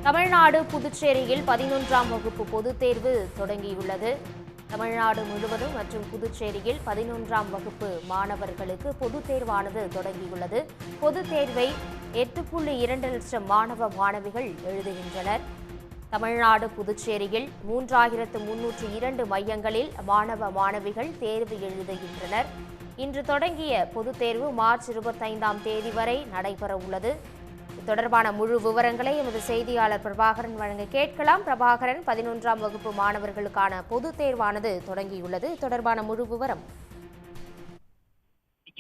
தமிழ்நாடு புதுச்சேரியில் 11ஆம் வகுப்பு பொதுத் தேர்வு தொடங்கியுள்ளது. தமிழ்நாடு முழுவதும் மற்றும் புதுச்சேரியில் 11ஆம் வகுப்பு மாணவர்களுக்கு பொதுத் தேர்வானது தொடங்கியுள்ளது. பொதுத் தேர்வை 8.2 லட்சம் மாணவ மாணவிகள் எழுதுகின்றனர். தமிழ்நாடு புதுச்சேரியில் 3302 மையங்களில் மாணவ மாணவிகள் தேர்வு எழுதுகின்றனர். இன்று தொடங்கிய பொதுத் தேர்வு மார்ச் 25ஆம் தேதி வரை நடைபெறவுள்ளது. தொடர்பான முழு விவரங்களை எமது செய்தியாளர் பிரபாகரன் வழங்க கேட்கலாம். பிரபாகரன், 11ஆம் வகுப்பு மாணவர்களுக்கான பொதுத் தேர்வானது தொடங்கியுள்ளது. தொடர்பான முழு விவரம்.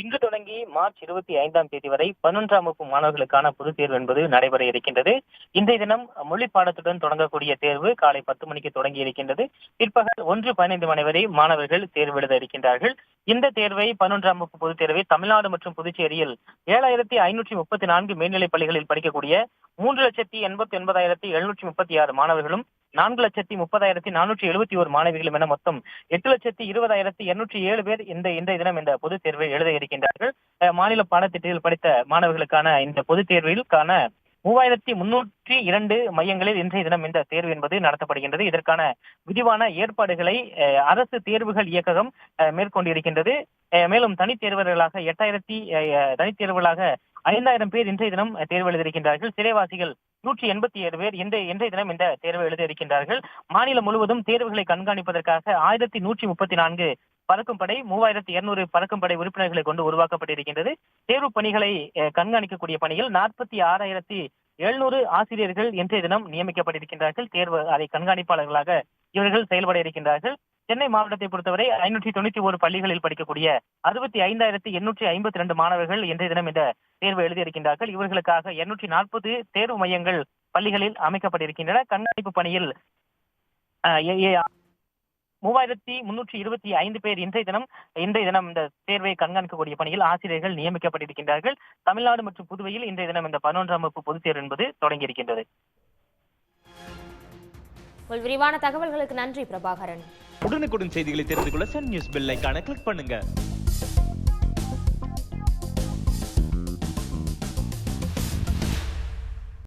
இன்று தொடங்கி மார்ச் 25ஆம் தேதி வரை 11ஆம் வகுப்பு மாணவர்களுக்கான பொதுத் தேர்வு என்பது நடைபெற இருக்கின்றது. இன்றைய தினம் மொழி பாடத்துடன் தொடங்கக்கூடிய தேர்வு காலை 10 மணிக்கு தொடங்கி இருக்கின்றது. பிற்பகல் 1:15 மணி வரை மாணவர்கள் தேர்வு எழுத இருக்கின்றார்கள். இந்த தேர்வை 11ஆம் வகுப்பு பொதுத் தேர்வை தமிழ்நாடு மற்றும் புதுச்சேரியில் 7534 மேல்நிலைப் பள்ளிகளில் படிக்கக்கூடிய 3,89,736 மாணவர்களும் 4,30,471 மாணவிகளும் என மொத்தம் 8,20,207 பேர் இன்றைய தினம் இந்த பொதுத் தேர்வை எழுத இருக்கின்றார்கள். மாநில பாடத்திட்டத்தில் படித்த மாணவர்களுக்கான இந்த பொதுத் தேர்விற்கான 3,302 மையங்களில் இன்றைய தினம் இந்த தேர்வு என்பது நடத்தப்படுகின்றது. இதற்கான விரிவான ஏற்பாடுகளை அரசு தேர்வுகள் இயக்ககம் மேற்கொண்டிருக்கின்றது. மேலும் தனித் தேர்வர்களாக 5,000 பேர் இன்றைய தினம் தேர்வு எழுதியிருக்கின்றார்கள். சிறைவாசிகள் 187 பேர் இன்றைய தினம் இந்த தேர்வு எழுத இருக்கின்றார்கள். மாநிலம் முழுவதும் தேர்வுகளை கண்காணிப்பதற்காக 1134 பறக்கும் படை, 3200 பறக்கும் படை உறுப்பினர்களை கொண்டு உருவாக்கப்பட்டிருக்கின்றது. தேர்வு பணிகளை கண்காணிக்கக்கூடிய பணியில் 46,700 ஆசிரியர்கள் இன்றைய தினம் நியமிக்கப்பட்டிருக்கின்றார்கள். தேர்வு அதை கண்காணிப்பாளர்களாக இவர்கள் செயல்பட இருக்கின்றார்கள். சென்னை மாவட்டத்தை பொறுத்தவரை 591 பள்ளிகளில் படிக்கக்கூடிய 65,852 மாணவர்கள் இன்றைய தினம் இந்த தேர்வு எழுதியிருக்கின்றார்கள். இவர்களுக்காக 240 தேர்வு மையங்கள் பள்ளிகளில் அமைக்கப்பட்டிருக்கின்றன. கண்காணிப்பு பணியில் 3,325 பேர் இன்றைய தினம் இந்த தேர்வை கண்காணிக்கக்கூடிய பணியில் ஆசிரியர்கள் நியமிக்கப்பட்டிருக்கின்றார்கள். தமிழ்நாடு மற்றும் புதுவையில் இன்றைய தினம் இந்த 11ஆம் வகுப்பு பொதுத் தேர்வு என்பது தொடங்கியிருக்கின்றது. விரிவான தகவல்களுக்கு நன்றி பிரபாகரன். உடனுக்குடன் செய்திகளை தெரிந்து கொள்ள சன் நியூஸ் பெல் ஐகானை கிளிக் பண்ணுங்க.